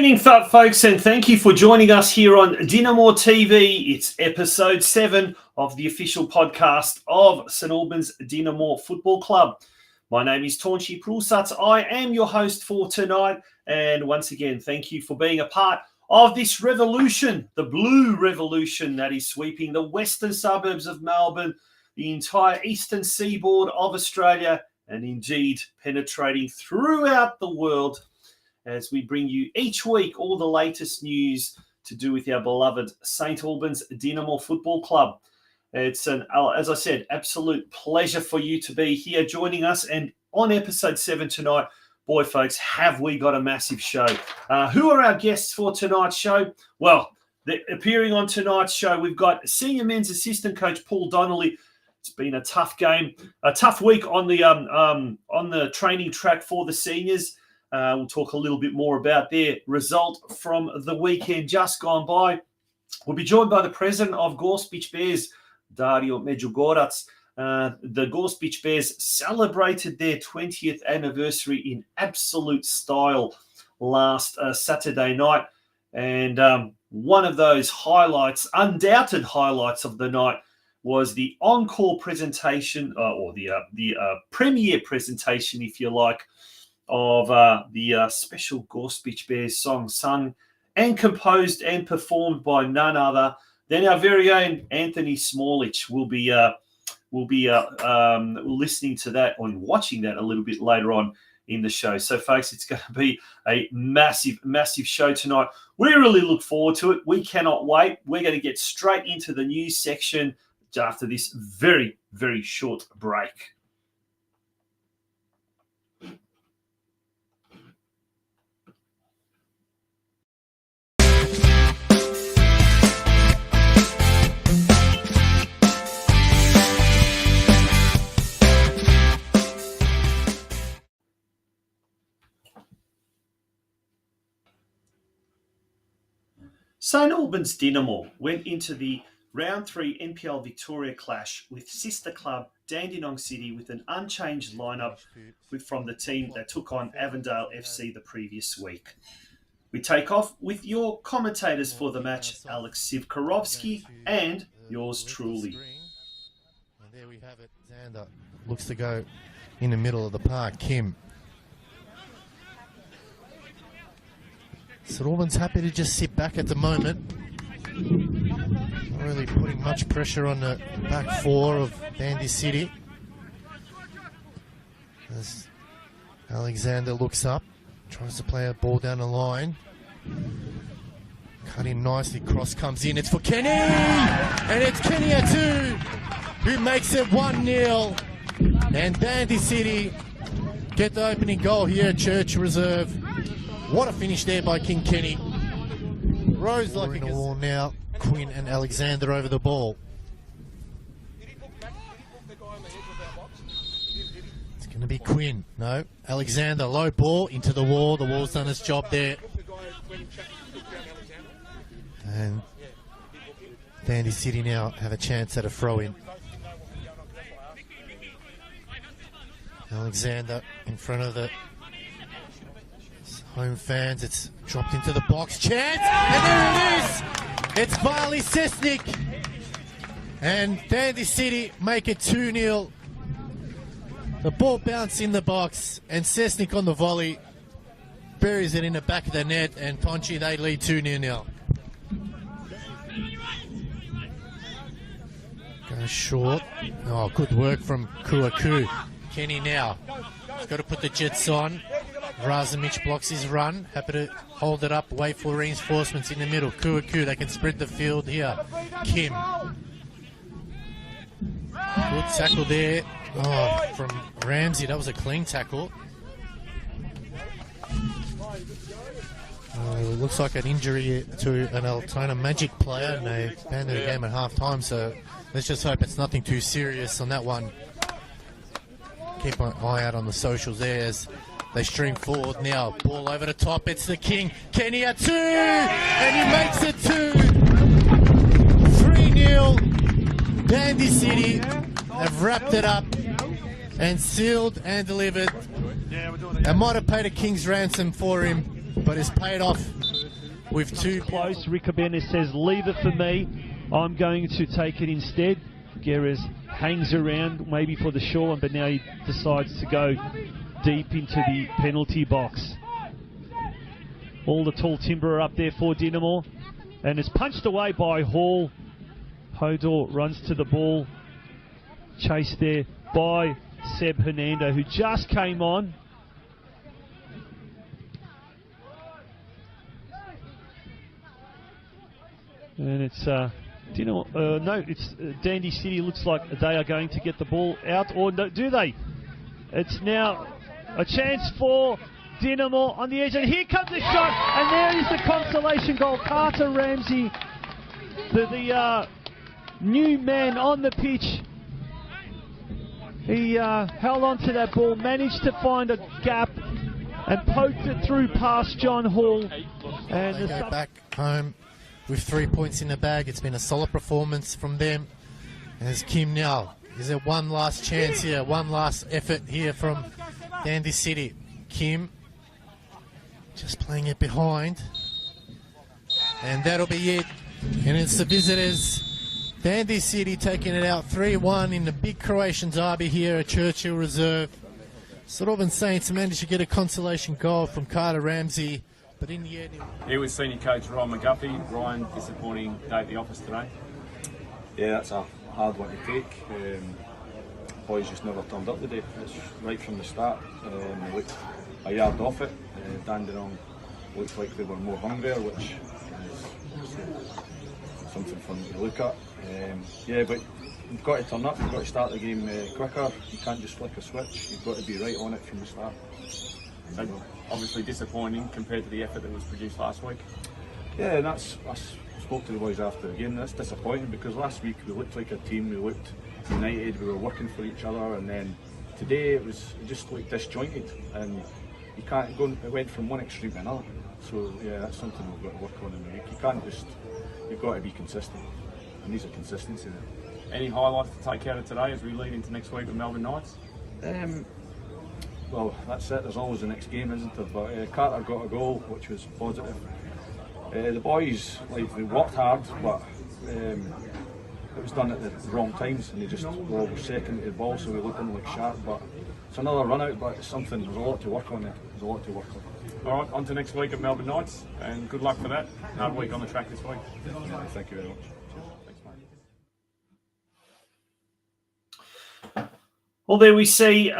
evening, folks, and thank you for joining us here on DinamoTV. It's episode 7 of the official podcast of St Albans Dinamo Football Club. My name is Thurs Prusats. I am your host for tonight, and once again, thank you for being a part of this revolution, the blue revolution that is sweeping the western suburbs of Melbourne, the entire eastern seaboard of Australia, and indeed penetrating throughout the world, as we bring you each week all the latest news to do with our beloved St Albans Dinamo Football Club. It's as I said, absolute pleasure for you to be here joining us. And on episode 7 tonight, boy, folks, have we got a massive show. Who are our guests for tonight's show? Well, appearing on tonight's show, we've got senior men's assistant coach PAUL DONNELLY. It's been a tough game, a tough week on the training track for the seniors. We'll talk a little bit more about their result from the weekend just gone by. We'll be joined by the president of Gospic Bears, DARIO MEDUGORAC. The Gospic Bears celebrated their 20th anniversary in absolute style last Saturday night. And one of those highlights, undoubted highlights of the night, was the encore presentation, or the premiere presentation, if you like, of the special Gospic Bears song, sung and composed and performed by none other than our very own Anthony Smolic. We'll be listening to that or watching that a little bit later on in the show. So, folks, it's going to be a massive, massive show tonight. We really look forward to it. We cannot wait. We're going to get straight into the news section after this very, very short break. St Albans Dinamo went into the Round 3 NPL Victoria clash with sister club Dandenong City with an unchanged lineup from the team that took on Avondale FC the previous week. We take off with your commentators for the match, Alex Sivkarovsky and yours truly. And there we have it. Xander looks to go in the middle of the park. Kim. St Albans happy to just sit back at the moment. Not really putting much pressure on the back four of Dandy City. As Alexander looks up, tries to play a ball down the line. Cut in nicely, cross comes in, it's for Kenny! And it's Kenny Atu who makes it 1-0. And Dandy City get the opening goal here at Church Reserve. What a finish there by King Kenny. Rose like a wall now. Quinn and Alexander over the ball. It's going to be Quinn. No, Alexander, low ball into the wall. The wall's done its job there. And Dandy City now have a chance at a throw-in. Alexander in front of the home fans. It's dropped into the box. Chance! And there it is! It's Barley Sesnick. And Dandy City make it 2-0. The ball bounced in the box, and Sesnick on the volley buries it in the back of the net, and Tonchi, they lead 2-0 now. Goes short. Oh, good work from Kuaku. Kenny now. He's got to put the jets on. Razumich blocks his run. Happy to hold it up, wait for reinforcements in the middle. Kuaku, they can spread the field here. Kim. Good tackle there. Oh, from Ramsey. That was a clean tackle. It looks like an injury to an Altona Magic player, and they abandoned the game at half-time, so let's just hope it's nothing too serious on that one. Keep an eye out on the socials there as they stream forward now. Ball over the top. It's the King. Kenny Atu! And he makes it 3-0. Dandy City have wrapped it up and sealed and delivered. They might have paid a king's ransom for him, but it's paid off with two close. Ricobenes says, leave it for me. I'm going to take it instead. Guerres hangs around maybe for the short one, but now he decides to go deep into the penalty box. All the tall timber are up there for Dinamo, and it's punched away by Hall. Hodor runs to the ball, chased there by Seb Hernando, who just came on. And it's Dinamo. No, it's Dandy City. Looks like they are going to get the ball out, or no, do they? It's now a chance for Dinamo on the edge, and here comes the shot, and there is the consolation goal. Carter Ramsey, the new man on the pitch. He held on to that ball, managed to find a gap, and poked it through past John Hall. And they go back home with 3 points in the bag. It's been a solid performance from them. And there's Kim now. Is there one last chance here? One last effort here from Dandy City. Kim just playing it behind. And that'll be it. And it's the visitors. Dandy City taking it out 3-1 in the big Croatian derby here at Churchill Reserve. St Saints managed to get a consolation goal from Carter Ramsey. But in the end, Here with senior coach Ryan McGuffey. Ryan, disappointing day at the office today. Yeah, that's a hard one to take. Boys just never turned up today. It's right from the start. We looked a yard off it. Dandenong looked like they were more hungrier, which is something for them to look at. Yeah, but you've got to turn up. You've got to start the game quicker. You can't just flick a switch. You've got to be right on it from the start. Obviously disappointing compared to the effort that was produced last week. Yeah, and I spoke to the boys after the game. That's disappointing because last week we looked like a team. We looked united. We were working for each other, and then today it just looked disjointed, and you can't go. It went from one extreme to another. So yeah, that's something we've got to work on in the week. You can't just. You've got to be consistent, and these are consistency there. Any highlights to take out of today as we lead into next week with Melbourne Knights? Well, that's it. There's always the next game, isn't there? But Carter got a goal, which was positive. The boys, like, they worked hard, but it was done at the wrong times, and they just were always second to the ball, so we looked in like sharp. But it's another run out, but it's something. There's a lot to work on there. There's a lot to work on. All right, on to next week at Melbourne Knights, and good luck for that. Hard week on the track this week. Yeah, thank you very much. Thanks, mate. Well, there we see.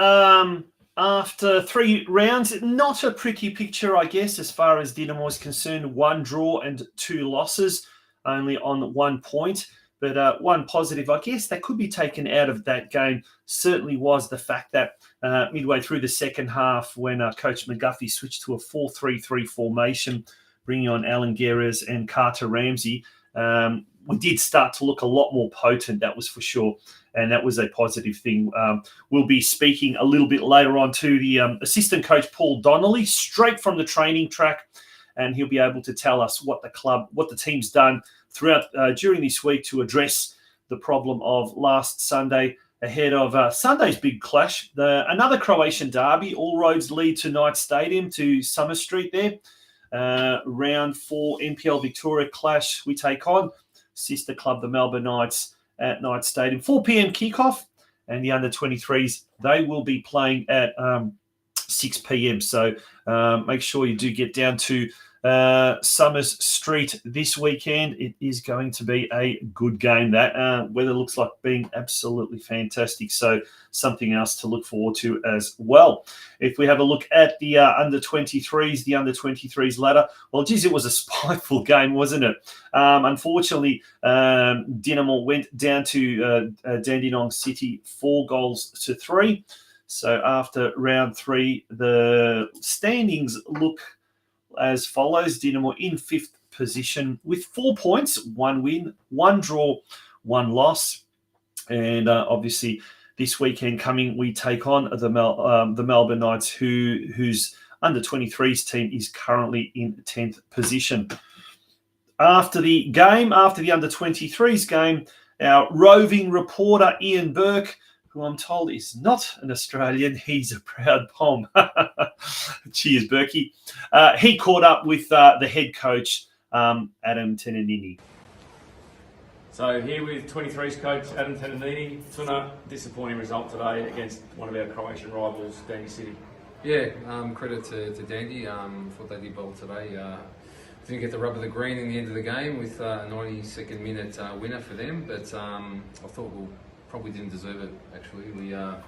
After 3 rounds, not a pretty picture, I guess, as far as Dinamo is concerned. 1 draw and 2 losses, only on 1 point. But one positive, I guess, that could be taken out of that game certainly was the fact that midway through the second half, when Coach McGuffey switched to a 4-3-3 formation, bringing on Alan Guerres and Carter Ramsey, we did start to look a lot more potent, that was for sure. And that was a positive thing. We'll be speaking a little bit later on to the assistant coach, Paul Donnelly, straight from the training track. And he'll be able to tell us what the team's done throughout during this week to address the problem of last Sunday ahead of Sunday's big clash. Another Croatian derby. All roads lead to Knight Stadium, to Summer Street there. Round 4 NPL Victoria clash. We take on sister club, the Melbourne Knights, at Knight Stadium. 4 p.m. kickoff, and the under-23s, they will be playing at 6 p.m. So make sure you do get down to Summers Street this weekend. It is going to be a good game. That weather looks like being absolutely fantastic. So something else to look forward to as well. If we have a look at the under-23s ladder, well, geez, it was a spiteful game, wasn't it? Unfortunately, Dinamo went down to Dandenong City 4-3. So after round 3, the standings look as follows. Dinamo in 5th position with 4 points, 1 win, 1 draw, 1 loss. And obviously this weekend coming, we take on the Melbourne Knights, whose under-23s team is currently in 10th position. After the under-23s game, our roving reporter Ian Burke, who I'm told is not an Australian, he's a proud Pom. Cheers, Berkey. He caught up with the head coach Adam Tenanini. So here with 23's coach Adam Tenanini. Tuna, disappointing result today against one of our Croatian rivals, Dandy City. Yeah, credit to Dandy for what they did well today. Didn't get the rub of the green in the end of the game with a 92nd minute winner for them, but I thought we probably didn't deserve it actually. We are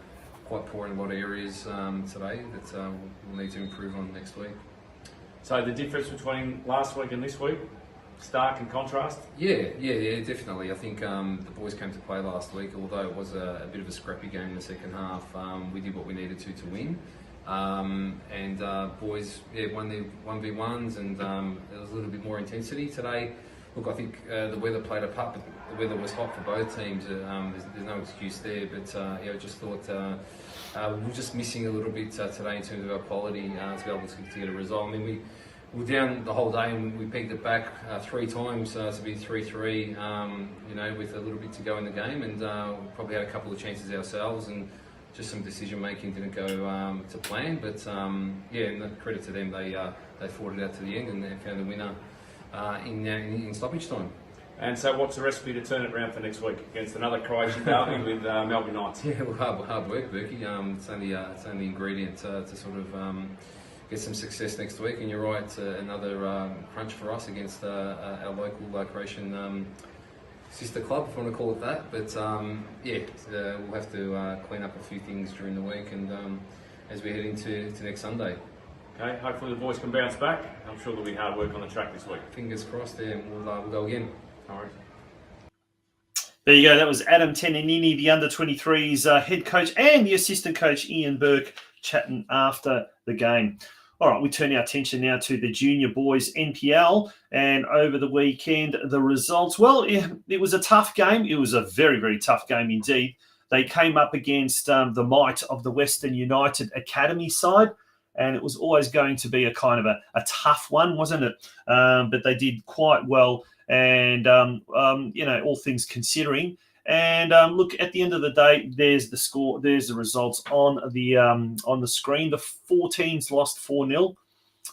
quite poor in a lot of areas today that we'll need to improve on next week. So the difference between last week and this week, stark in contrast? Yeah, definitely. I think the boys came to play last week, although it was a bit of a scrappy game in the second half. We did what we needed to win. Boys won the 1v1s and there was a little bit more intensity today. Look, I think the weather played a part, but the weather was hot for both teams. There's no excuse there, but I just thought we were just missing a little bit today in terms of our quality to be able to get a result. I mean, we were down the whole day and we pegged it back 3 times to be 3-3, with a little bit to go in the game, and we probably had a couple of chances ourselves, and just some decision making didn't go to plan. But and credit to them, they fought it out to the end and they found a winner in stoppage time. And so what's the recipe to turn it around for next week against another Croatian derby with Melbourne Knights? Yeah, well, hard work, Berkey. It's only the ingredient to sort of get some success next week. And you're right, another crunch for us against our local Croatian sister club, if you want to call it that. But we'll have to clean up a few things during the week and as we head into next Sunday. Okay, hopefully the boys can bounce back. I'm sure there'll be hard work on the track this week. Fingers crossed there, and we'll go again. All right. There you go. That was Adam Tenanini, the under-23s head coach, and the assistant coach, Ian Burke, chatting after the game. All right, we turn our attention now to the junior boys NPL, and over the weekend, the results. Well, it was a tough game. It was a very, very tough game indeed. They came up against the might of the Western United Academy side, and it was always going to be a kind of a tough one, wasn't it? But they did quite well, and all things considering. And look, at the end of the day, there's the score, there's the results on the screen. The 14s lost 4-0.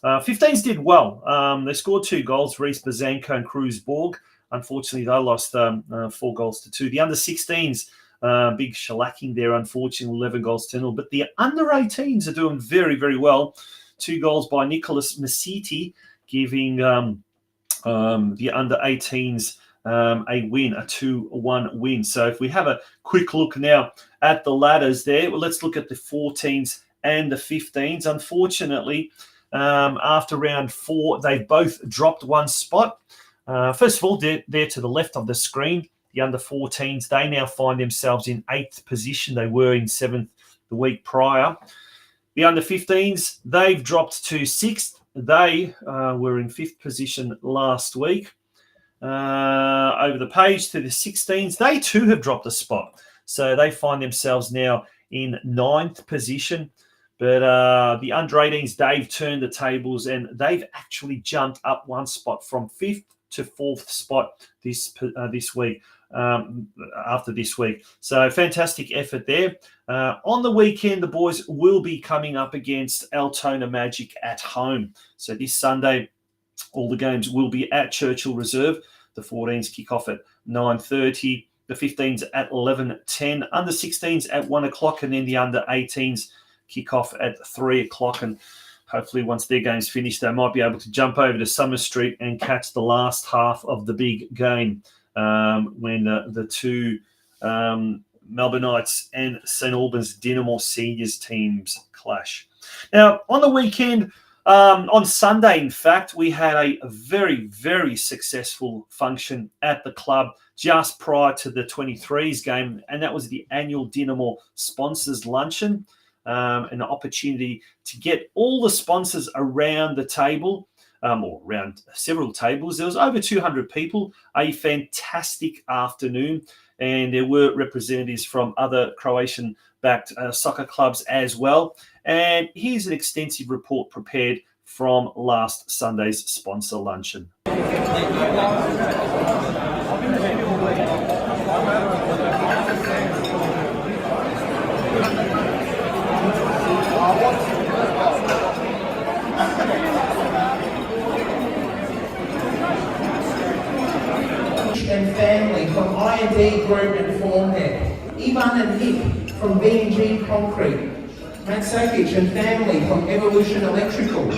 15s did well. They scored 2 goals, Reese Bazanko and Cruz Borg. Unfortunately, they lost 4 goals to 2. The under-16s, big shellacking there, unfortunately, 11 goals to 0. But the under-18s are doing very, very well. 2 goals by Nicholas Masiti, giving the under-18s a win, a 2-1 win. So if we have a quick look now at the ladders there, well, let's look at the 14s and the 15s. Unfortunately, after round 4, they've both dropped 1 spot. First of all, they're to the left of the screen. The under-14s, they now find themselves in 8th position. They were in 7th the week prior. The under-15s, they've dropped to 6th. They were in 5th position last week. Over the page to the 16s, they too have dropped a spot. So they find themselves now in 9th position. But the under-18s, they've turned the tables and they've actually jumped up 1 spot from 5th to 4th spot this week. After this week. So fantastic effort there. On the weekend, the boys will be coming up against Altona Magic at home. So this Sunday, all the games will be at Churchill Reserve. The 14s kick off at 9:30. The 15s at 11:10. Under 16s at 1 o'clock. And then the under 18s kick off at 3 o'clock. And hopefully once their game's finished, they might be able to jump over to Summer Street and catch the last half of the big game. When the 2 Melbourne Knights and St Albans Dinamo seniors teams clash. Now, on the weekend, on Sunday, in fact, we had a very, very successful function at the club just prior to the 23s game, and that was the annual Dinamo Sponsors Luncheon, an opportunity to get all the sponsors around the table, or around several tables. There was over 200 people, a fantastic afternoon, and there were representatives from other Croatian-backed soccer clubs as well. And here's an extensive report prepared from last Sunday's sponsor luncheon. B Group and Form there. Ivan and Nick from B&G Concrete. Matt Sakic and family from Evolution Electrical.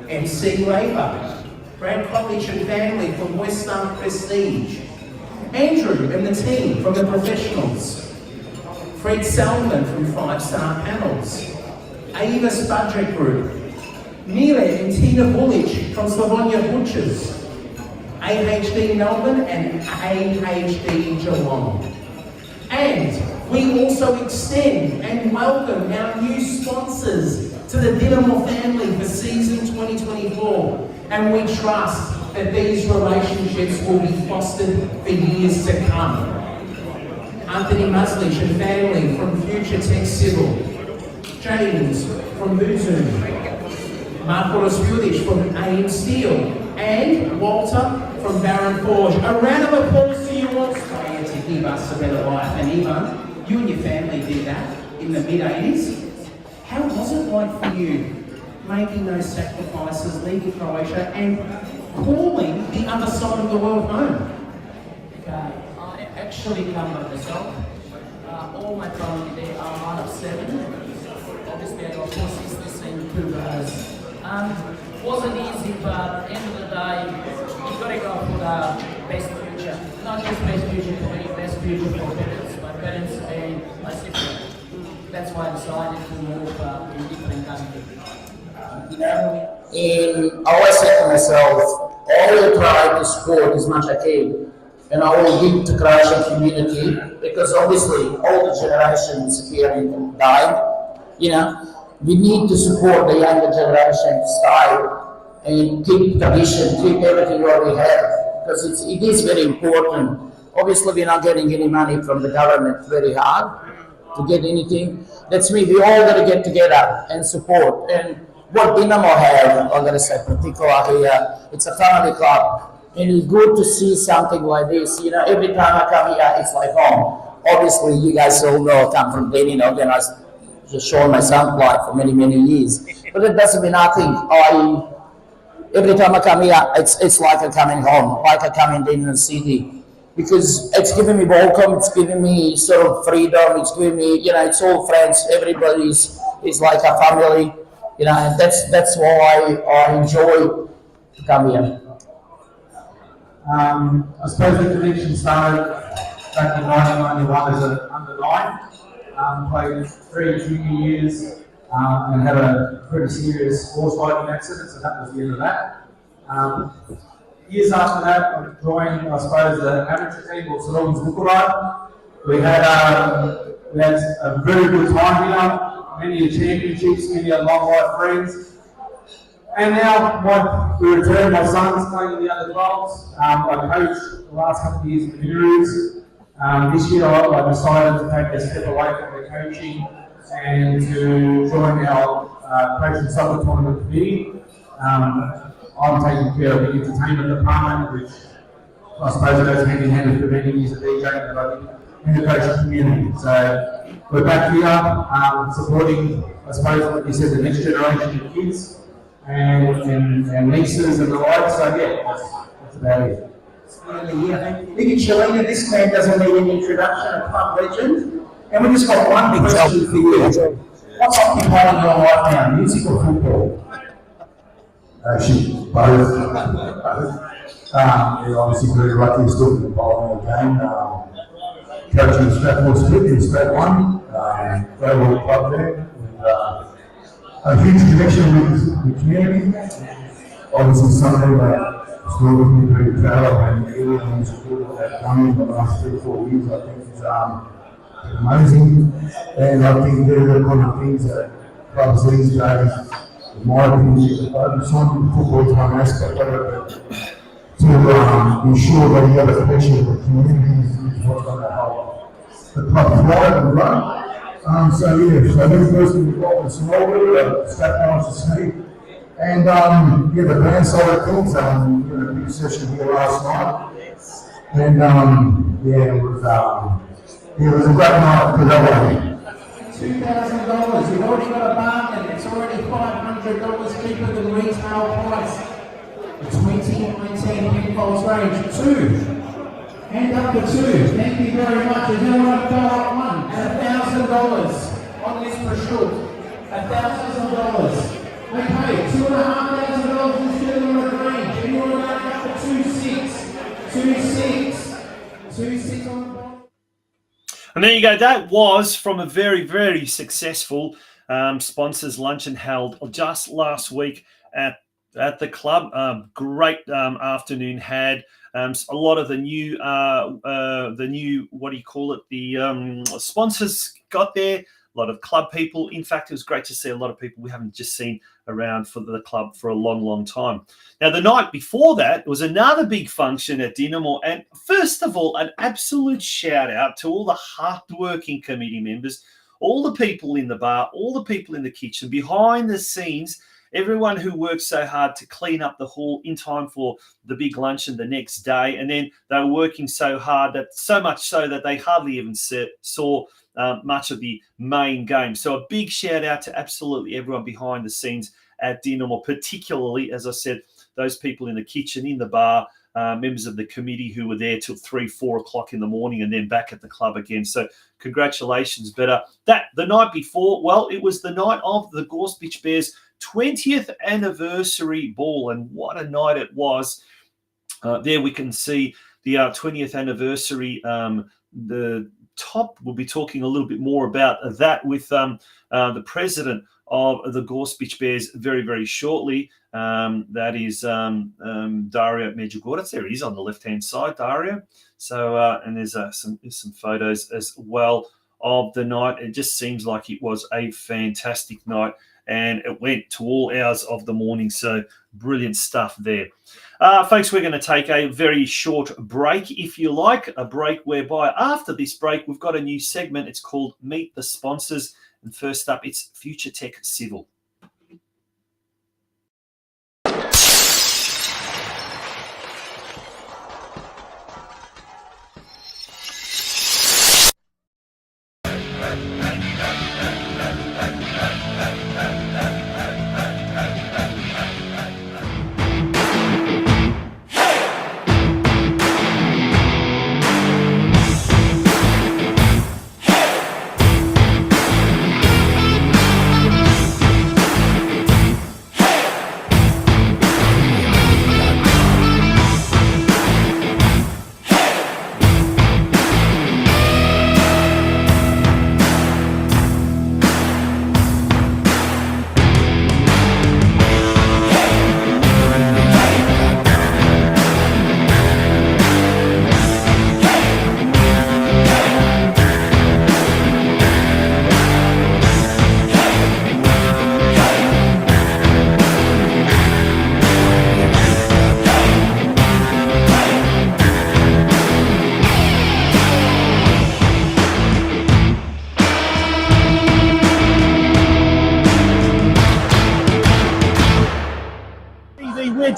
MC Labour. Brad College and family from West Star Prestige. Andrew and the team from the Professionals. Fred Salman from 5 Star Panels. Avis Budget Group. Mila and Tina Bullich from Slavonia Butchers. AHD Melbourne and AHD Geelong. And we also extend and welcome our new sponsors to the Dinamo family for season 2024. And we trust that these relationships will be fostered for years to come. Anthony Muslich and family from Future Tech Civil. James from Boozoom. Marco Raspulich from AIM Steel. And Walter from Baron Forge. A round of applause to you all to give us a better life. And Ivan, you and your family did that in the mid-80s. How was it like for you making those sacrifices, leaving Croatia and calling the other side of the world home? I actually come by myself. All my family, they are out of 7. Obviously, I got 4 sisters and 2 brothers. Wasn't easy, but at the end of the day, you've got to go for the best future. Not just best future for me, best future for my parents and my sister. That's why I decided to move in different countries. And I always said to myself, I will try to support as much as I can, and I will give to Croatian community, because obviously all the generations here died. You know, we need to support the younger generation style and keep tradition, keep everything what we have, because it is very important. Obviously, we're not getting any money from the government, very hard to get anything. That's me. We all got to get together and support. And what Dinamo have, I'm going to say particularly here, it's a family club. And it's good to see something like this. You know, every time I come here, it's like home. Obviously, you guys all know I come from Dinamo, then I just shown my son play for many, many years. But it doesn't mean nothing. Every time I come here, it's like I'm coming home, like I come in Dinamo City. Because it's giving me welcome, it's giving me sort of freedom, it's giving me, you know, it's all friends, everybody's is like a family, you know, and that's why I enjoy to come here. I suppose the connection started back in 1991 as an under-9, played 3 junior years and had a pretty serious horse riding accident, so that was the end of that. Years after that, I joined, I suppose, the amateur team of St Bucharest. We had a very good time here, many championships, many long life friends. And now we returned, my son's playing in the other clubs. I coached the last couple of years in the juniors. This year I decided to take a step away from the coaching and to join our coaching soccer tournament committee. I'm taking care of the entertainment department, which I suppose goes hand in hand with the many years of DJing that I did in the coaching community. So we're back here supporting, I suppose, like you said, the next generation of kids and nieces and the like. So yeah, that's about it. Look at Shalina, this man doesn't need an introduction, a club legend. And we just got one question for you. What's occupying your life now, music or football? Actually, both. We're obviously very lucky still to be involved in the game. Coaching Strathmore Split in Strat 1, very well club there, with a huge connection with the community. Obviously, something that still looking very proud of, and everything is good that they've done in the last 3 or 4 years. I think it's amazing, and I think they're the kind of things that clubs these days, in my opinion, focus on the football time aspect of it, to ensure that you have a connection with the community is what's going to help the club thrive and run. So this person involved in Smallwood, Strathmore to see, and the band side of things, a big session here last night, and it was a great night for that one. $2,000. You've already got a bargain. It's already $500 cheaper than retail price. The 2019 Penfolds range. 2 Hand up for 2. Thank you very much. Is anyone go up 1? And $1,000 on this pursuit. $1,000. Okay, $2,500 is still on the range. Anyone going up for 2,600? 2,600. 2,600 on the bottom. And there you go. That was from a very, very successful sponsors luncheon held just last week at the club. Great afternoon had. A lot of the new what do you call it? The sponsors got there. A lot of club people. In fact, it was great to see a lot of people we haven't just seen around for the club for a long, long time. Now, the night before that was another big function at Dinamo. And first of all, an absolute shout out to all the hard-working committee members, all the people in the bar, all the people in the kitchen, behind the scenes, everyone who worked so hard to clean up the hall in time for the big luncheon the next day. And then they were working so hard, that so much so that they hardly even saw much of the main game. So a big shout out to absolutely everyone behind the scenes at Dinamo, particularly, as I said, those people in the kitchen, in the bar, members of the committee who were there till 3-4 o'clock in the morning and then back at the club again. So congratulations. But the night before, well, it was the night of the Gospic Bears 20th anniversary ball, and what a night it was. There we can see the 20th anniversary. The top, we'll be talking a little bit more about that with the president of the Gospic Bears very, very shortly. That is Dario Medugorec. There he is on the left-hand side, Dario. So, and there's some photos as well of the night. It just seems like it was a fantastic night, and it went to all hours of the morning. So brilliant stuff there. Folks, we're going to take a very short break, if you like, a break whereby after this break, we've got a new segment. It's called Meet the Sponsors. And first up, it's Future Tech Civil.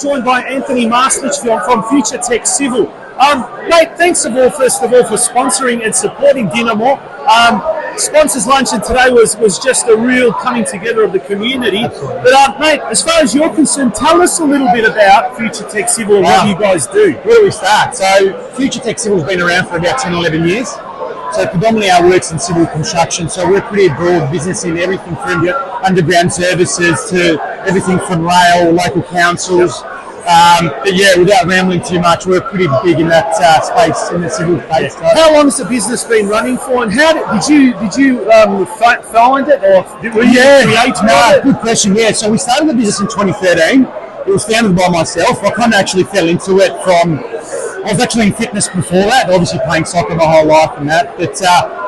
Joined by Anthony Smolik from Future Tech Civil. Mate, thanks first of all, for sponsoring and supporting Dinamo. Sponsors Luncheon today was just a real coming together of the community. Absolutely. But mate, as far as you're concerned, tell us a little bit about Future Tech Civil and what you guys do. Where do we start? So Future Tech Civil has been around for about 10, 11 years. So predominantly our work's in civil construction. So we're a pretty broad business in everything from underground services to everything from rail, local councils. But yeah, without rambling too much, we're pretty big in that space, in the civil space. Yeah. How long has the business been running for, and how did you find it, or were you creative? Good question. Yeah, so we started the business in 2013. It was founded by myself. I kind of actually fell into it I was actually in fitness before that, obviously playing soccer my whole life and that, but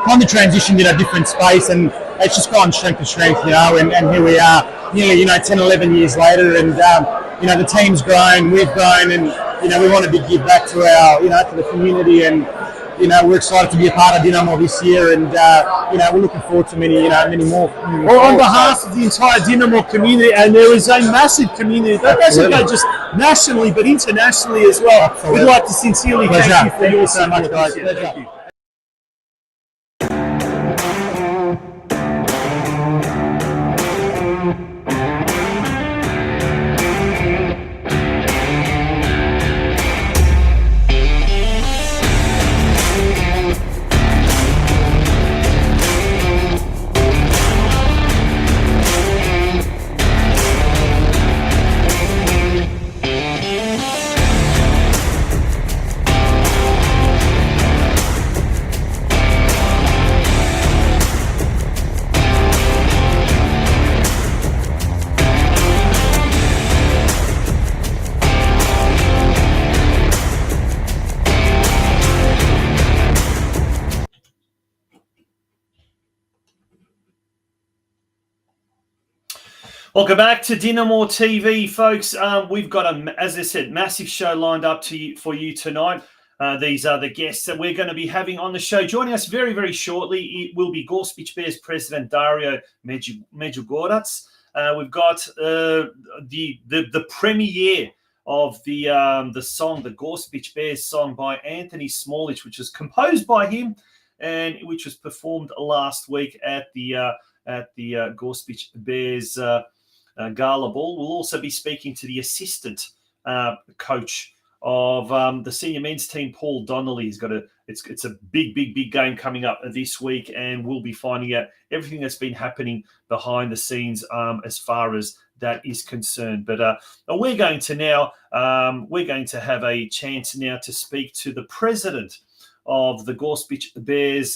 kind of transitioned in a different space, and it's just gone strength to strength, and here we are, nearly, 10, 11 years later, and the team's grown, we've grown, and we want to give back to our, to the community, and we're excited to be a part of Dinamo this year, and we're looking forward to many more. Well, on behalf of the entire Dinamo community, and there is a massive community that doesn't go just nationally but internationally as well. Absolutely. We'd like to sincerely thank you for your support. Thank you. Welcome back to DinamoTV, folks. We've got as I said, massive show lined up for you tonight. These are the guests that we're going to be having on the show. Joining us very, very shortly, it will be Gospic Bears President DARIO MEDUGORAC. We've got the premiere of the song, the Gospic Bears song by Anthony Smolic, which was composed by him and which was performed last week at the Gospic Bears Gala Ball. We'll also be speaking to the assistant coach of the senior men's team, Paul Donnelly. It's a big game coming up this week, and we'll be finding out everything that's been happening behind the scenes as far as that is concerned. But we're going to have a chance now to speak to the president of the Gospic Bears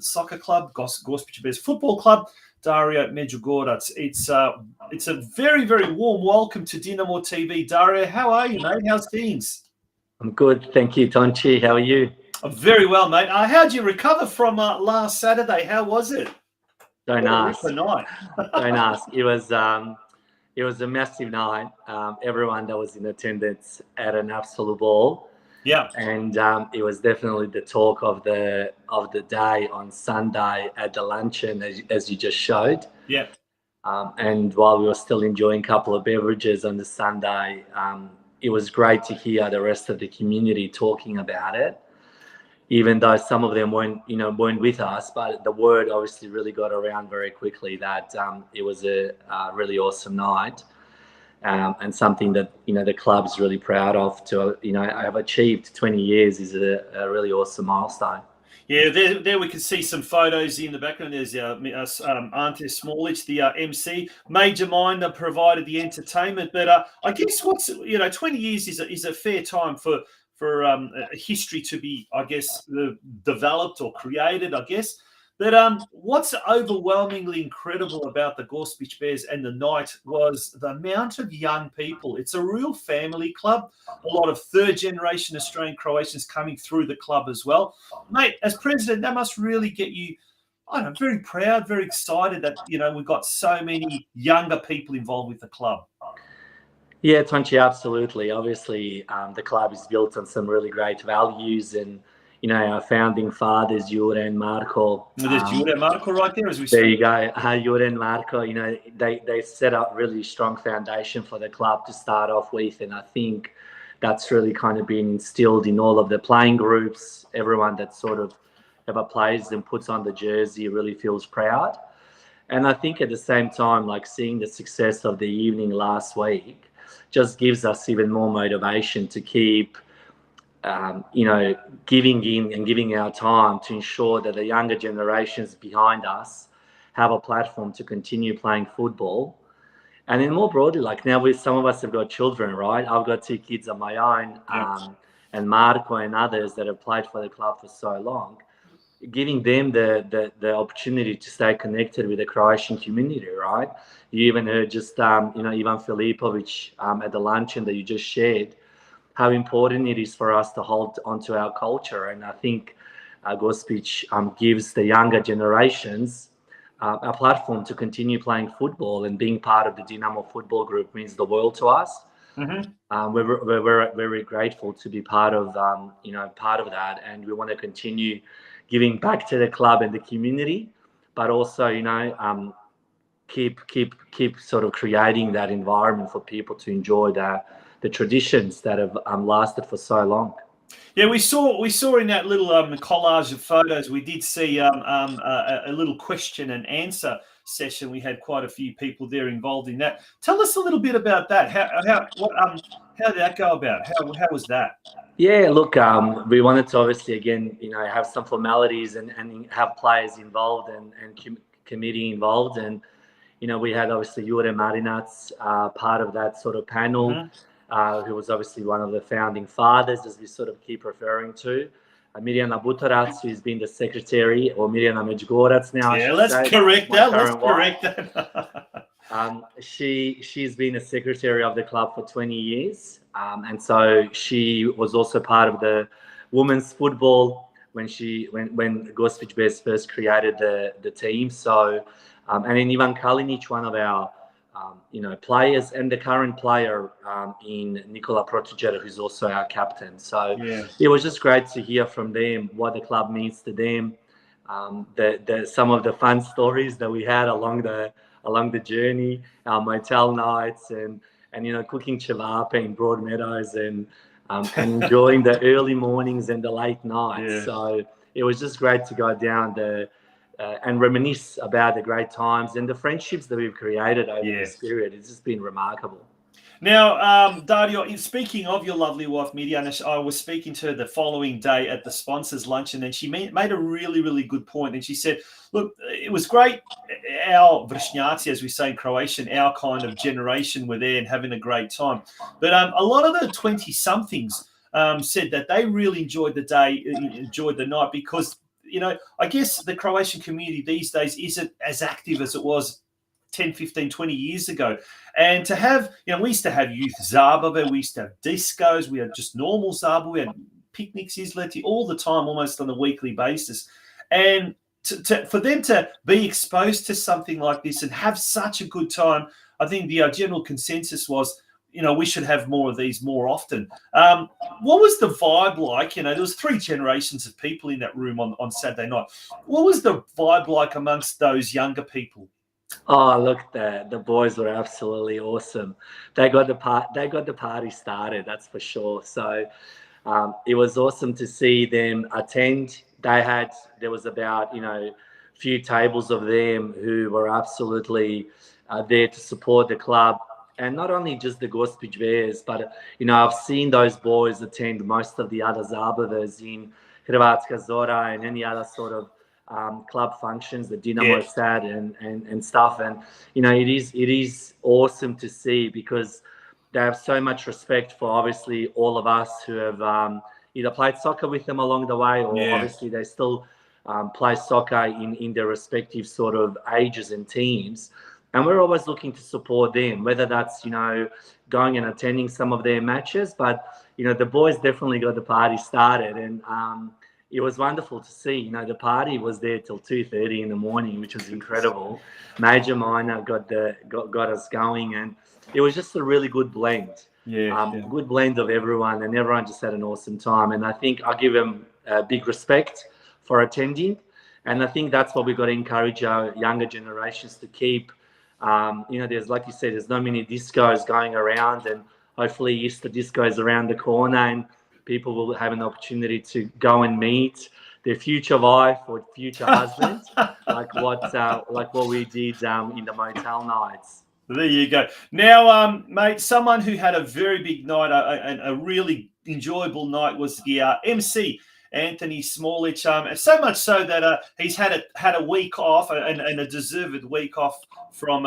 Soccer Club, Gospic Bears Football Club, DARIO MEDUGORAC. It's a very, very warm welcome to DinamoTV. DARIO, how are you, mate? How's things? I'm good, thank you, Tonchi. How are you? I'm very well, mate. How'd you recover from last Saturday? How was it? Don't ask. Don't ask. It was a massive night. Everyone that was in attendance had an absolute ball. Yeah, and it was definitely the talk of the day on Sunday at the luncheon, as you just showed. Yeah. And while we were still enjoying a couple of beverages on the Sunday, it was great to hear the rest of the community talking about it, even though some of them weren't with us. But the word obviously really got around very quickly that it was a really awesome night. And something that the club's really proud of to have achieved. 20 years is a really awesome milestone. Yeah, there we can see some photos in the background. There's Anthony Smolic, the MC. Major Mind provided the entertainment, but I guess 20 years is a fair time for history to be, I guess, developed or created, I guess. But what's overwhelmingly incredible about the Gospic Bears and the night was the amount of young people. It's a real family club. A lot of third-generation Australian Croatians coming through the club as well. Mate, as president, that must really get you, very proud, very excited that, we've got so many younger people involved with the club. Yeah, Tonchi, absolutely. Obviously, the club is built on some really great values and, our founding fathers, Jure and Marko. There's Jure and Marko right there as we There you go. Jure and Marko, they set up really strong foundation for the club to start off with. And I think that's really kind of been instilled in all of the playing groups. Everyone that sort of ever plays and puts on the jersey really feels proud. And I think at the same time, like seeing the success of the evening last week just gives us even more motivation to keep giving in and giving our time to ensure that the younger generations behind us have a platform to continue playing football. And then more broadly, like now some of us have got children, right? I've got 2 kids of my own, and Marko and others that have played for the club for so long, giving them the opportunity to stay connected with the Croatian community, right? You even heard just, Ivan Filipovic at the luncheon that you just shared, how important it is for us to hold onto our culture. And I think Gospic gives the younger generations a platform to continue playing football, and being part of the Dinamo football group means the world to us. Mm-hmm. We're very grateful to be part of that, and we want to continue giving back to the club and the community, but also keep sort of creating that environment for people to enjoy the traditions that have lasted for so long. Yeah, we saw in that little collage of photos, we did see a little question and answer session. We had quite a few people there involved in that. Tell us a little bit about that. How did that go about? How was that? Yeah, look, we wanted to obviously again, have some formalities and have players involved and committee involved, and we had obviously Jure Marinac part of that sort of panel. Mm-hmm. Who was obviously one of the founding fathers, as we sort of keep referring to. Mirjana Butorac, who's been the secretary, or Mirjana Međugorac now. Yeah, let's correct that. She's been a secretary of the club for 20 years. And so she was also part of the women's football when Gospic Bears first created the team. So, and then Ivan Kalinic, one of our players, and the current player in Nicola Protegetta, who's also our captain. So it was just great to hear from them what the club means to them. Some of the fun stories that we had along the journey, our motel nights, and cooking chivapa in Broadmeadows, and enjoying the early mornings and the late nights. So it was just great to go down there and reminisce about the great times and the friendships that we've created over this period. It's just been remarkable. Now, Dario, speaking of your lovely wife, Mirjana, I was speaking to her the following day at the sponsors' luncheon, and she made a really, really good point. And she said, look, it was great. Our vršnjaci, as we say in Croatian, our kind of generation were there and having a great time. But a lot of the 20-somethings said that they really enjoyed the day, enjoyed the night, because, I guess the Croatian community these days isn't as active as it was 10, 15, 20 years ago. And to have, we used to have youth zabave, we used to have discos, we had just normal zabave, we had picnics, izleti, all the time, almost on a weekly basis. And for them to be exposed to something like this and have such a good time, I think the general consensus was, we should have more of these more often. What was the vibe like? There was 3 generations of people in that room on Saturday night. What was the vibe like amongst those younger people? Oh, look, the boys were absolutely awesome. They got the party started, that's for sure. So it was awesome to see them attend. There was about few tables of them who were absolutely there to support the club. And not only just the Gospic Bears, but, I've seen those boys attend most of the other zabavas in Hrvatska Zora and any other sort of club functions, the Dinamo Sad and stuff. And, it is awesome to see, because they have so much respect for, obviously, all of us who have either played soccer with them along the way, or obviously they still play soccer in their respective sort of ages and teams. And we're always looking to support them, whether that's, going and attending some of their matches. But, the boys definitely got the party started. And it was wonderful to see. The party was there till 2:30 in the morning, which was incredible. Major Minor got us going. And it was just a really good blend. Good blend of everyone. And everyone just had an awesome time. And I think I give them big respect for attending. And I think that's what we've got to encourage our younger generations to keep. There's, like you said, there's not many discos going around, and hopefully Easter discos around the corner, and people will have an opportunity to go and meet their future wife or future husband, like what we did in the motel nights. There you go. Now, mate, someone who had a very big night, a really enjoyable night, was the MC, Anthony Smolic. So much so that he's had a week off, and a deserved week off from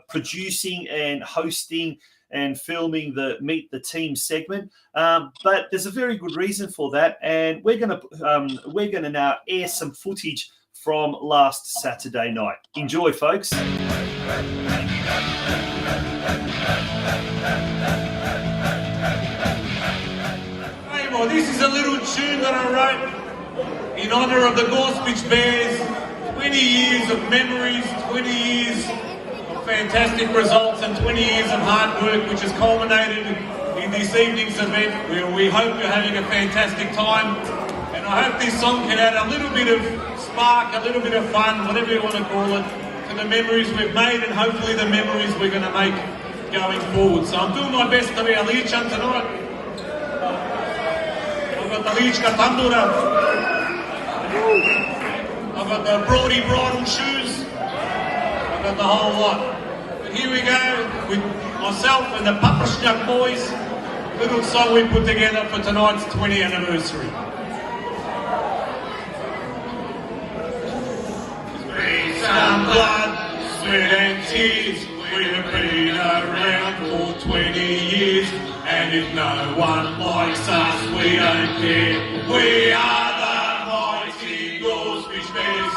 producing and hosting and filming the Meet the Team segment. But there's a very good reason for that, and we're gonna now air some footage from last Saturday night. Enjoy, folks. Well, this is a little tune that I wrote in honour of the Gospic Bears. 20 years of memories, 20 years of fantastic results, and 20 years of hard work, which has culminated in this evening's event. We hope you're having a fantastic time, and I hope this song can add a little bit of spark, a little bit of fun, whatever you want to call it, to the memories we've made, and hopefully the memories we're going to make going forward. So I'm doing my best to be a Ličan tonight. I've got the Lička tambura. I've got the Brody bridal shoes. I've got the whole lot. But here we go with myself and the Papršnjak boys. Little song we put together for tonight's 20th anniversary. Breathe some blood, sweat and tears. We've been around for 20 years. And if no one likes us, we don't care. We are the mighty Gospic Bears.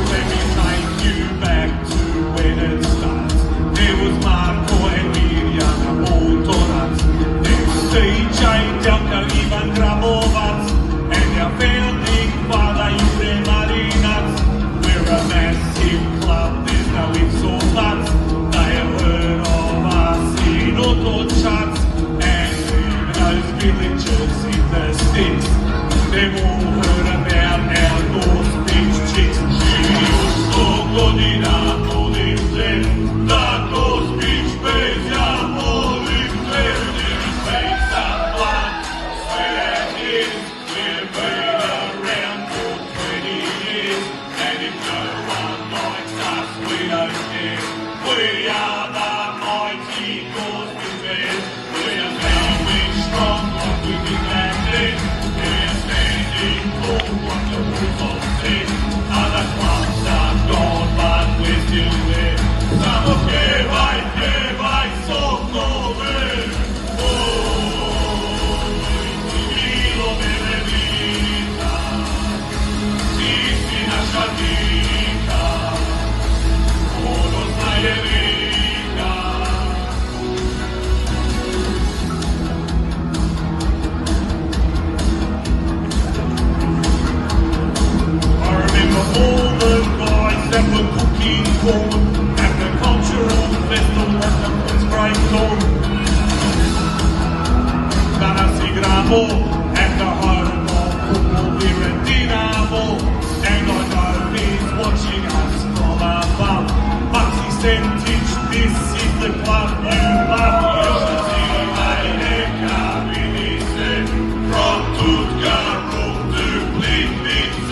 Let me take you back to when it starts. There was Mark villagers in the sticks. They've all heard about our Gospic chicks. Dinamo lives there, the Gospic Bears lives there. There's face and blood, sweat and tears. We've been around for 20 years, and if no one likes us, we don't care. We are the mighty Gospic Bears. We're standing strong like we did back then. We're standing tall like the wolves of sin. Other clubs are gone, but we're still there. Samo pjevaj, sokove. Bilo mene vita, ti si naša dika, ponosna je vika. I remember all the guys that were cooking corn at the cultural festival at the Spring Dawn. Danas igramo at the home of football here at Dinamo, and I know he's watching us from above. Maxi said, "Teach, this is the club you love." You should see Lejneka Vinice from Tutgarum to Plitvice.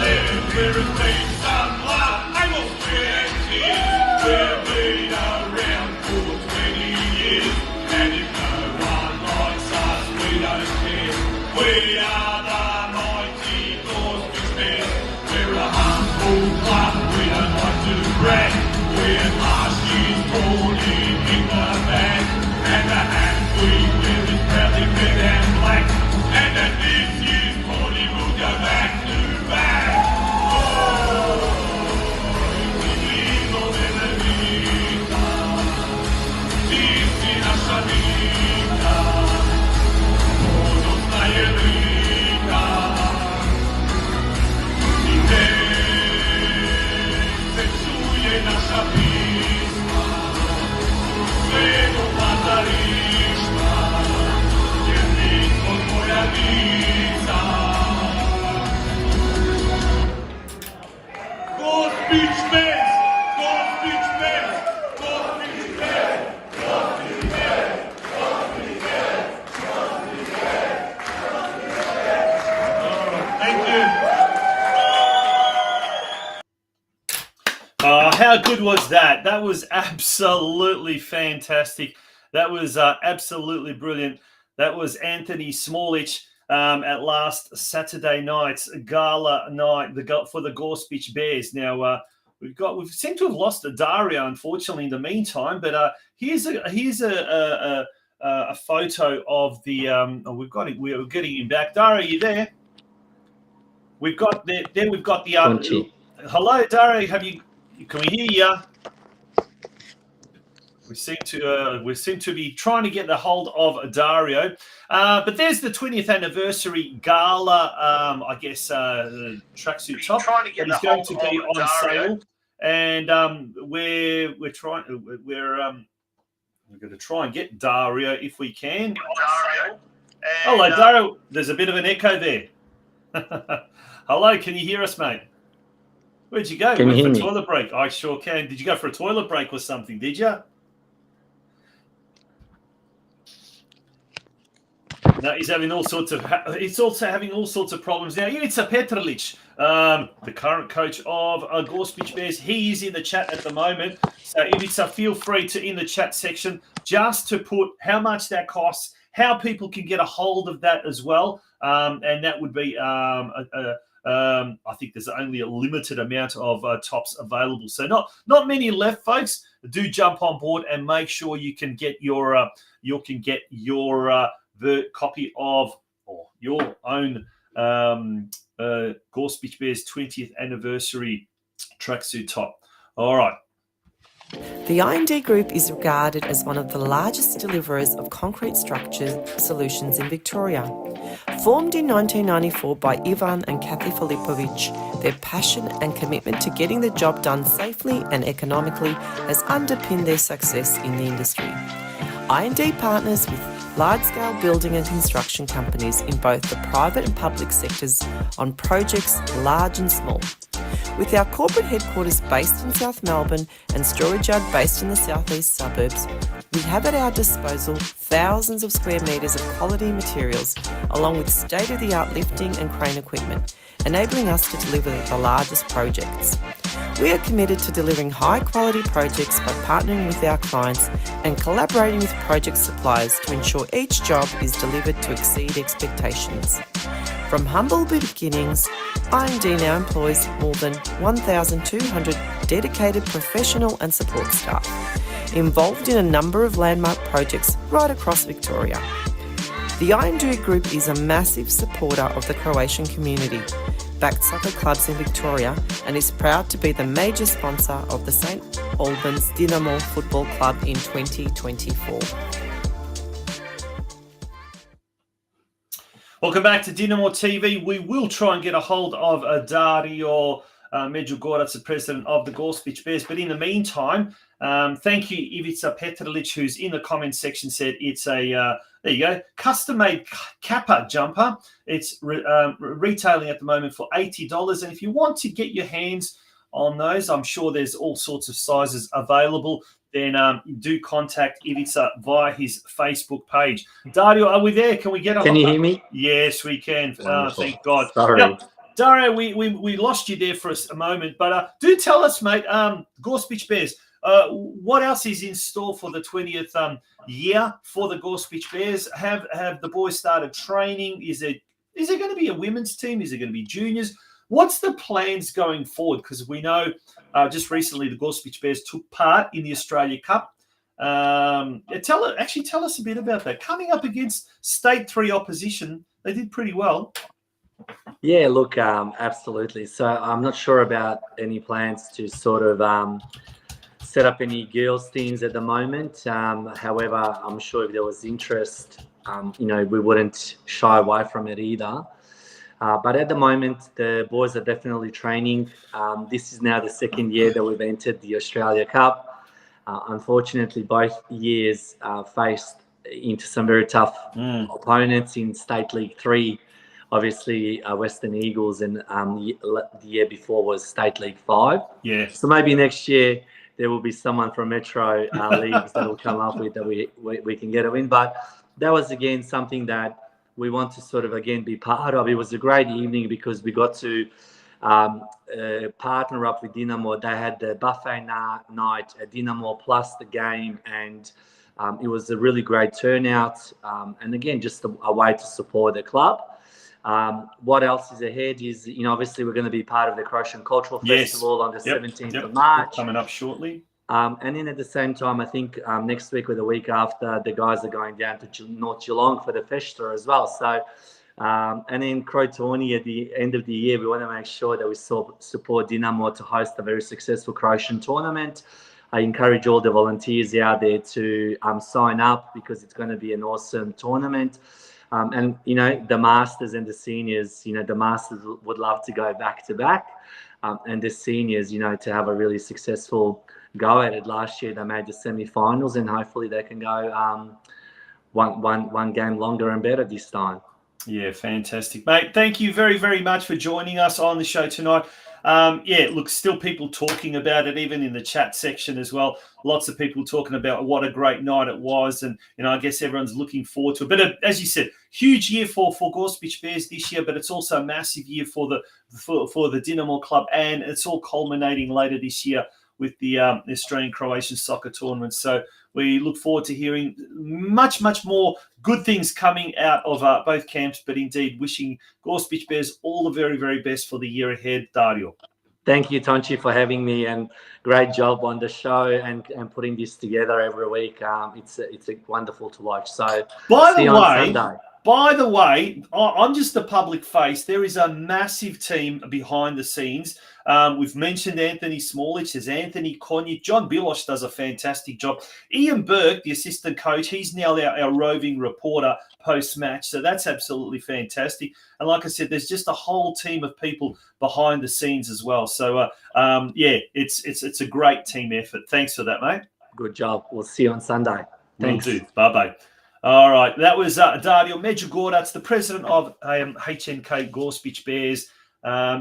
There is peace and love, and we'll sweat and tears. We've been around for 20 years, and if no one likes us, we don't care. We are the mighty Gospic Bears. We're a humble club, we don't like to brag. We're last year's Tawny in the bag, and the hat we wear is proudly red and black, and that this year's Tawny will go back to back. Gospic Bears! Gospic Bears! Gospic Bears! Gospic Bears! Gospic Bears! Gospic Bears! Thank you. How good was that? That was absolutely fantastic. That was absolutely brilliant. That was Anthony Smolic at last Saturday night's gala night for the Gospic Bears. Now we've seemed to have lost Dario, unfortunately, in the meantime. But here's a photo of the. We're getting him back. Dario, are you there? We've got the. Then we've got the. Hello, Dario. Can we hear you? We seem to be trying to get the hold of Dario, but there's the 20th anniversary gala. I guess tracksuit top that is going to be on sale, and we're going to try and get Dario if we can. Hello, Dario. There's a bit of an echo there. Hello, can you hear us, mate? Where'd you go? Can you hear me? Toilet break. I sure can. Did you go for a toilet break or something? Did you? No, he's having all sorts of. It's also having all sorts of problems now. Ivica Petrolic, the current coach of Gospic Bears, he is in the chat at the moment. So Ivica, feel free to in the chat section just to put how much that costs, how people can get a hold of that as well, and that would be. I think there's only a limited amount of tops available, so not many left, folks. Do jump on board and make sure you can get your the copy of or your own Gospic Bears 20th anniversary tracksuit top. All right. The I&D Group is regarded as one of the largest deliverers of concrete structure solutions in Victoria. Formed in 1994 by Ivan and Kathy Filipovic, their passion and commitment to getting the job done safely and economically has underpinned their success in the industry. I&D partners with large-scale building and construction companies in both the private and public sectors on projects large and small. With our corporate headquarters based in South Melbourne and storage yard based in the southeast suburbs, we have at our disposal thousands of square metres of quality materials, along with state-of-the-art lifting and crane equipment, enabling us to deliver the largest projects. We are committed to delivering high-quality projects by partnering with our clients and collaborating with project suppliers to ensure each job is delivered to exceed expectations. From humble beginnings, I&D now employs more than 1,200 dedicated professional and support staff, involved in a number of landmark projects right across Victoria. The I&D Group is a massive supporter of the Croatian community, backed soccer clubs in Victoria, and is proud to be the major sponsor of the St Albans Dinamo Football Club in 2024. Welcome back to DinamoTV. We will try and get a hold of Dario Medugorec, the president of the Gospic Bears. But in the meantime, thank you, Ivica Petrolic, who's in the comments section, said it's a, there you go, custom-made Kappa jumper. It's retailing at the moment for $80. And if you want to get your hands on those, I'm sure there's all sorts of sizes available. Then do contact Ivica via his Facebook page. Dario, are we there? Can we get on? Can you hear me? Yes, we can. Thank God. Sorry. Now, Dario, we lost you there for a moment, but do tell us, mate, Gospic Bears, what else is in store for the 20th year for the Gospic Bears? Have the boys started training? Is there going to be a women's team? Is it going to be juniors? What's the plans going forward? Because we know just recently the Gospic Bears took part in the Australia Cup. Tell us a bit about that. Coming up against State 3 opposition, they did pretty well. Yeah, look, absolutely. So I'm not sure about any plans to sort of set up any girls teams at the moment. However, I'm sure if there was interest, we wouldn't shy away from it either. But at the moment, the boys are definitely training. This is now the second year that we've entered the Australia Cup. Unfortunately, both years faced into some very tough opponents in State League 3. Obviously, Western Eagles, and the year before was State League 5. Yeah. So maybe next year there will be someone from Metro leagues that will come up with that we can get a win. But that was, again, something that we want to sort of, again, be part of. It was a great evening because we got to partner up with Dinamo. They had the buffet night at Dinamo plus the game, and it was a really great turnout. And again, just a way to support the club. What else is ahead is, obviously we're going to be part of the Croatian Cultural Festival on the 17th of March. Coming up shortly. And then at the same time, I think next week or the week after, the guys are going down to North Geelong for the Festa as well. So, and then Crotoni at the end of the year, we want to make sure that we support Dinamo to host a very successful Croatian tournament. I encourage all the volunteers out there to sign up because it's going to be an awesome tournament. And, the Masters and the seniors, the Masters would love to go back to back. And the seniors, to have a really successful go at it. Last year they made the semi-finals, and hopefully they can go one game longer and better this time. Yeah, fantastic, mate. Thank you very, very much for joining us on the show tonight. Look, still people talking about it, even in the chat section as well. Lots of people talking about what a great night it was, and I guess everyone's looking forward to it. But as you said, huge year for Gospic Bears this year, but it's also a massive year for the Dinamo club, and it's all culminating later this year with the Australian Croatian soccer tournament. So we look forward to hearing much, much more good things coming out of both camps, but indeed wishing Gospic Bears all the very, very best for the year ahead, Dario. Thank you, Tonchi, for having me, and great job on the show and putting this together every week. It's wonderful to watch. So see you on Sunday. By the way, I'm just the public face. There is a massive team behind the scenes. We've mentioned Anthony Smolic. There's Anthony Konjic. John Bilosh does a fantastic job. Ian Burke, the assistant coach, he's now our roving reporter post-match. So that's absolutely fantastic. And like I said, there's just a whole team of people behind the scenes as well. So, it's a great team effort. Thanks for that, mate. Good job. We'll see you on Sunday. Thanks. Will do. Bye-bye. All right, that was Dario Medugorec. That's the president of HNK Gospic Bears,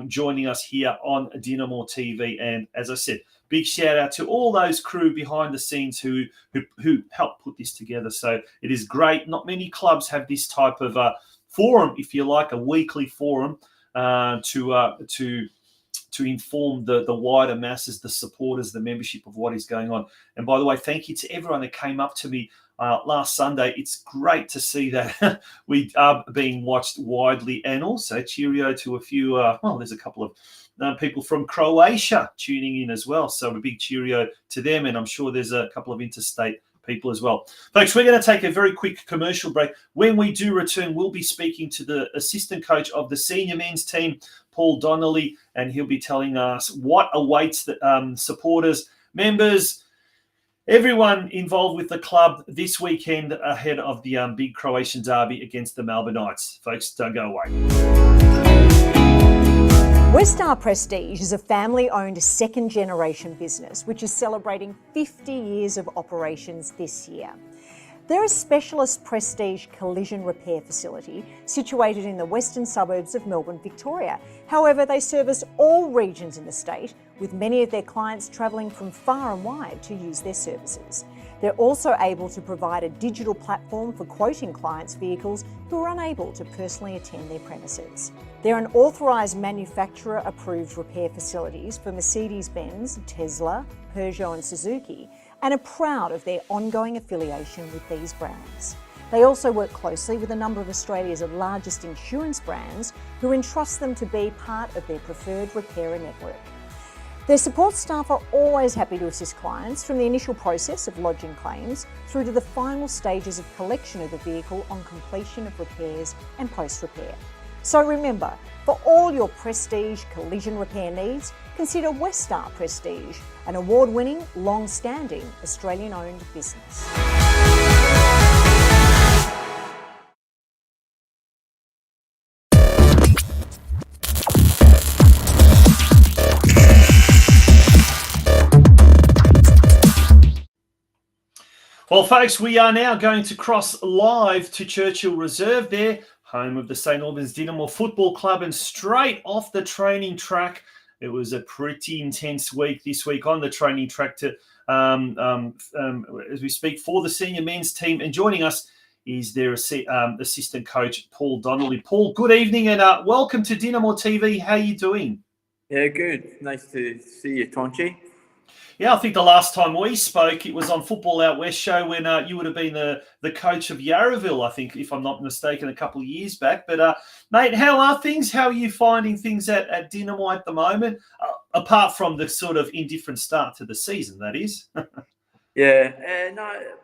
joining us here on Dinamo TV. And as I said, big shout out to all those crew behind the scenes who helped put this together. So it is great. Not many clubs have this type of forum, if you like, a weekly forum to inform the wider masses, the supporters, the membership of what is going on. And by the way, thank you to everyone that came up to me last Sunday. It's great to see that we are being watched widely, and also cheerio to a few, there's a couple of people from Croatia tuning in as well. So a big cheerio to them, and I'm sure there's a couple of interstate people as well. Folks, we're going to take a very quick commercial break. When we do return, we'll be speaking to the assistant coach of the senior men's team, Paul Donnelly, and he'll be telling us what awaits the supporters, members, everyone involved with the club this weekend ahead of the big Croatian derby against the Melbourne Knights. Folks, don't go away. Westar Prestige is a family-owned second-generation business which is celebrating 50 years of operations this year. They're a specialist prestige collision repair facility situated in the western suburbs of Melbourne, Victoria. However, they service all regions in the state, with many of their clients travelling from far and wide to use their services. They're also able to provide a digital platform for quoting clients' vehicles who are unable to personally attend their premises. They're an authorised manufacturer-approved repair facilities for Mercedes-Benz, Tesla, Peugeot and Suzuki, and are proud of their ongoing affiliation with these brands. They also work closely with a number of Australia's largest insurance brands who entrust them to be part of their preferred repairer network. Their support staff are always happy to assist clients from the initial process of lodging claims through to the final stages of collection of the vehicle on completion of repairs and post-repair. So remember, for all your prestige collision repair needs, consider Westar Prestige, an award-winning, long-standing Australian-owned business. Well, folks, we are now going to cross live to Churchill Reserve there, home of the St Albans Dinamo Football Club, and straight off the training track. It was a pretty intense week this week on the training track to, as we speak, for the senior men's team. And joining us is their assistant coach, Paul Donnelly. Paul, good evening and welcome to Dinamo TV. How are you doing? Yeah, good. Nice to see you, Tonchi. Yeah, I think the last time we spoke, it was on Football Out West show when you would have been the coach of Yarraville, I think, if I'm not mistaken, a couple of years back. But, mate, how are things? How are you finding things at Dinamo at the moment, apart from the sort of indifferent start to the season, that is? Yeah,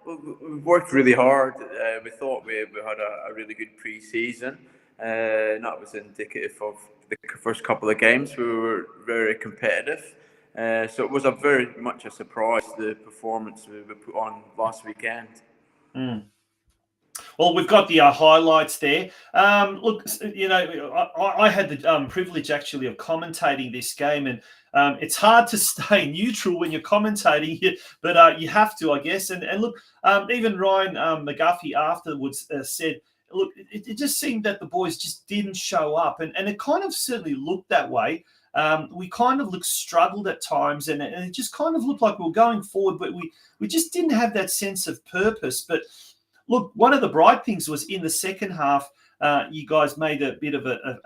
we've worked really hard. We thought we had a really good pre-season. That was indicative of the first couple of games. We were very competitive. So it was very much a surprise, the performance we put on last weekend. Mm. Well, we've got the highlights there. Look, you know, I had the privilege actually of commentating this game, and it's hard to stay neutral when you're commentating, but you have to, I guess. And look, even Ryan McGuffey afterwards said, look, it just seemed that the boys just didn't show up, and it kind of certainly looked that way. We kind of struggled at times, and it just kind of looked like we were going forward, but we just didn't have that sense of purpose. But look, one of the bright things was in the second half, you guys made a bit of a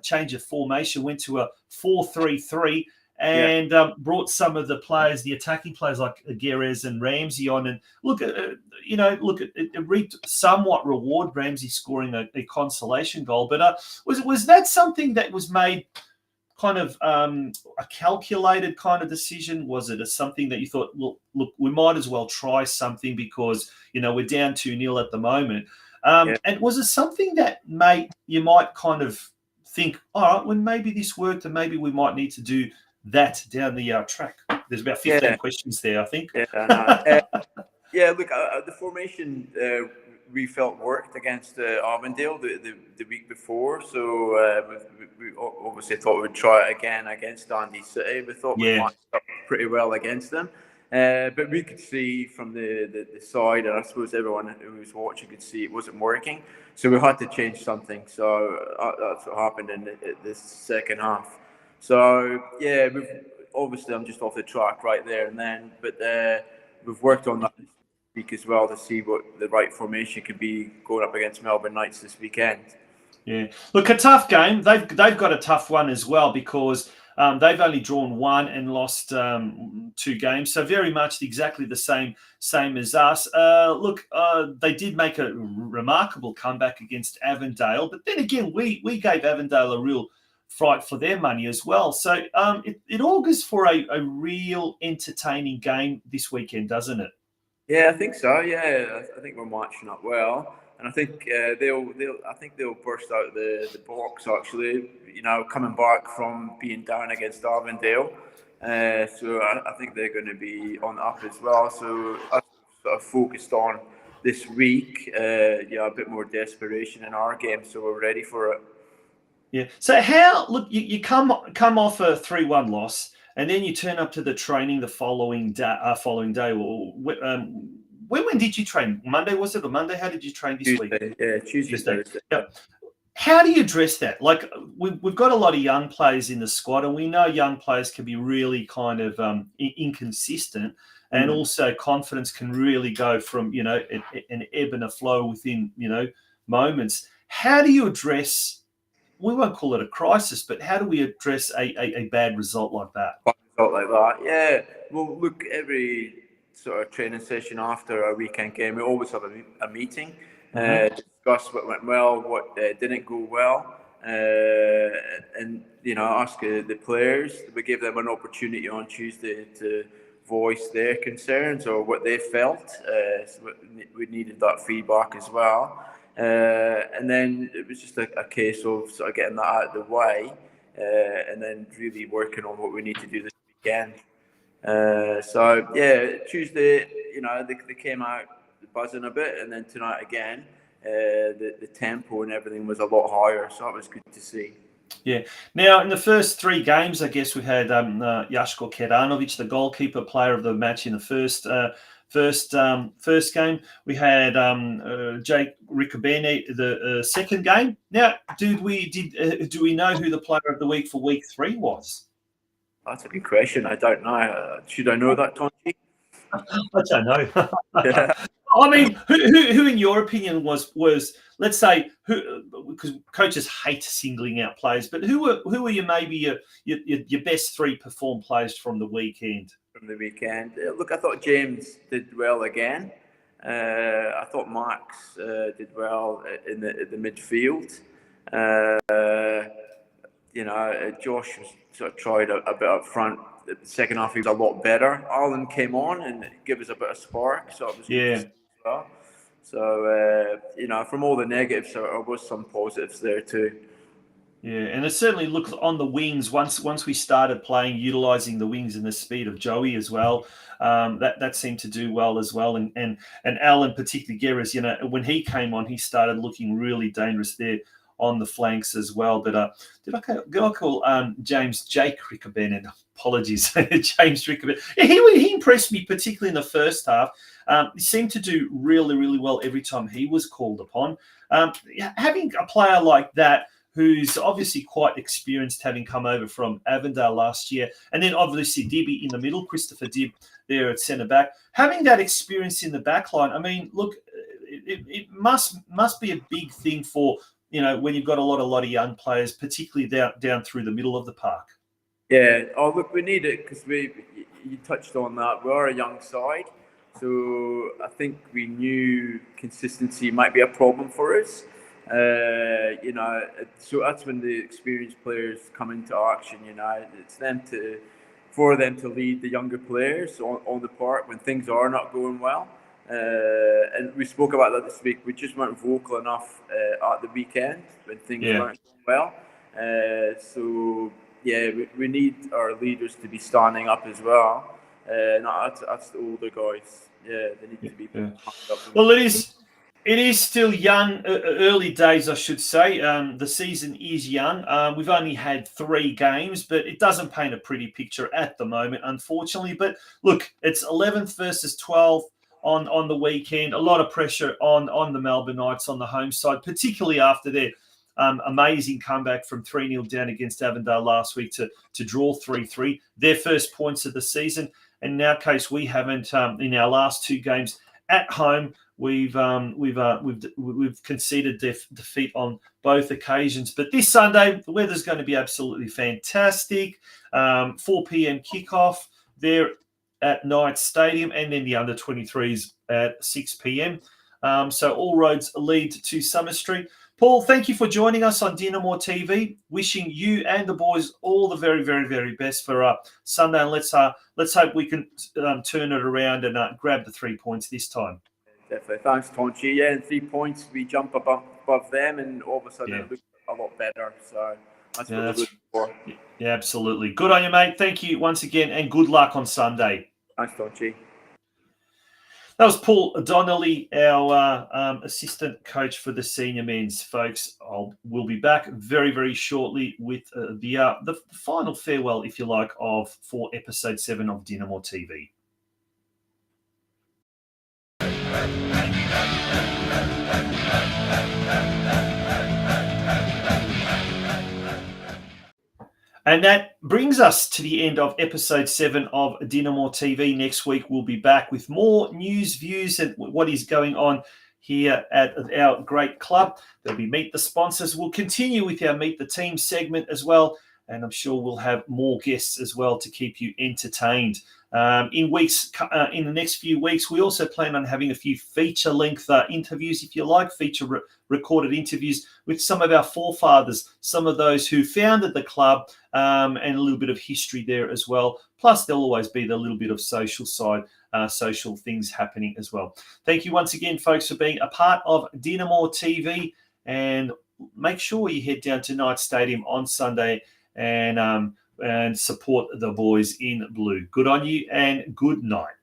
change of formation, went to a 4-3-3, and brought some of the players, the attacking players like Aguirre and Ramsey on. And look, it reaped somewhat reward, Ramsey scoring a consolation goal. But was that something that was made kind of a calculated kind of decision? Was it something that you thought, well, look, we might as well try something because, you know, we're down 2-0 at the moment? And was it something that you might kind of think, all right, well, maybe this worked and maybe we might need to do that down the track? There's about 15 questions there, I think. Yeah, look, the formation we felt worked against Armandale the week before, so we obviously thought we'd try it again against Dundee City. We thought we matched up pretty well against them. But we could see from the side, and I suppose everyone who was watching could see it wasn't working. So we had to change something. So that's what happened in the second half. So yeah, obviously I'm just off the track right there and then, but we've worked on that this week as well to see what the right formation could be going up against Melbourne Knights this weekend. Yeah, look, a tough game. They've got a tough one as well because they've only drawn one and lost 2 games, so very much exactly the same as us. Look, they did make a remarkable comeback against Avondale, but then again, we gave Avondale a real fright for their money as well. So it augurs for a real entertaining game this weekend, doesn't it? Yeah, I think so. Yeah, I think we're matching up well. And I think they'll burst out the box actually. You know, coming back from being down against Avondale, so I think they're going to be on the up as well. So I sort of focused on this week. A bit more desperation in our game, so we're ready for it. Yeah. So you come off a 3-1 loss, and then you turn up to the training the following day. When did you train? Monday, was it? Or Monday? How did you train this week? Yeah, Tuesday. Yeah. How do you address that? Like, we've got a lot of young players in the squad, and we know young players can be really kind of inconsistent, and also confidence can really go from, an ebb and a flow within, moments. How do you address, we won't call it a crisis, but how do we address a bad result like that? Yeah. Well, look, every sort of training session after a weekend game, we always have a meeting, discuss what went well, what didn't go well, and ask the players. We give them an opportunity on Tuesday to voice their concerns or what they felt. So we needed that feedback as well, and then it was just a case of sort of getting that out of the way, and then really working on what we need to do this weekend. So yeah, Tuesday, they came out buzzing a bit, and then tonight again, the tempo and everything was a lot higher, so that was good to see. Yeah. Now, in the first 3 games, I guess we had Jaško Keranovic, the goalkeeper, player of the match in the first game. We had Jake Ricobene the second game. Now, do we know who the player of the week for week 3 was? That's a good question. I don't know. Should I know that, Tony? I don't know. Yeah. I mean, who in your opinion was let's say, because coaches hate singling out players, but who are maybe your best 3 perform players from the weekend? From the weekend, look, I thought James did well again. I thought Max did well in the midfield. Josh was sort of tried a bit up front. The second half, he was a lot better. Alan came on and gave us a bit of spark, so it was good to see as well. So, from all the negatives, there was some positives there too. Yeah, and it certainly looked on the wings once we started playing, utilising the wings and the speed of Joey as well. That seemed to do well as well, and Alan, particularly Geras, when he came on, he started looking really dangerous there on the flanks as well. But did I call James Jake Ricobene? Apologies, James Ricobene. Yeah, he impressed me, particularly in the first half. He seemed to do really, really well every time he was called upon. Having a player like that, who's obviously quite experienced, having come over from Avondale last year, and then obviously Dibby in the middle, Christopher Dibb there at centre back, having that experience in the back line. I mean, look, it must be a big thing for, when you've got a lot of young players, particularly down through the middle of the park. Yeah. Oh, look, we need it because you touched on that. We are a young side, so I think we knew consistency might be a problem for us. So that's when the experienced players come into action. It's for them to lead the younger players on the park when things are not going well. And we spoke about that this week. We just weren't vocal enough at the weekend when things weren't going well. So yeah, we need our leaders to be standing up as well. That's the older guys. Yeah, they need to be. Yeah. Well, it It is still young, early days, I should say. The season is young. We've only had 3 games, but it doesn't paint a pretty picture at the moment, unfortunately. But look, it's 11th versus 12th on the weekend. A lot of pressure on the Melbourne Knights on the home side, particularly after their amazing comeback from 3-0 down against Avondale last week to draw 3-3. Their first points of the season. And in our case, we haven't, in our last 2 games at home, We've conceded defeat on both occasions. But this Sunday, the weather's going to be absolutely fantastic. 4 p.m. kickoff there at Knights Stadium, and then the under-23s at 6 p.m. So all roads lead to Summer Street. Paul, thank you for joining us on DinamoTV. Wishing you and the boys all the very, very, very best for Sunday. And let's hope we can turn it around and grab the 3 points this time. Definitely. Thanks, Tonchi. Yeah, and 3 points, we jump above them, and all of a sudden it looks a lot better. So that's what we're looking for. Yeah, absolutely. Good on you, mate. Thank you once again, and good luck on Sunday. Thanks, Tonchi. That was Paul Donnelly, our assistant coach for the senior men's, folks. We'll be back very, very shortly with the final farewell, if you like, for episode 7 of DinamoTV. And that brings us to the end of episode 7 of DinamoTV. Next week, we'll be back with more news, views, and what is going on here at our great club. There'll be Meet the Sponsors. We'll continue with our Meet the Team segment as well. And I'm sure we'll have more guests as well to keep you entertained. In the next few weeks, we also plan on having a few feature-length interviews, if you like, recorded interviews with some of our forefathers, some of those who founded the club, and a little bit of history there as well. Plus, there'll always be the little bit of social side, social things happening as well. Thank you once again, folks, for being a part of DinamoTV, and make sure you head down to Knights Stadium on Sunday and support the boys in blue. Good on you and good night.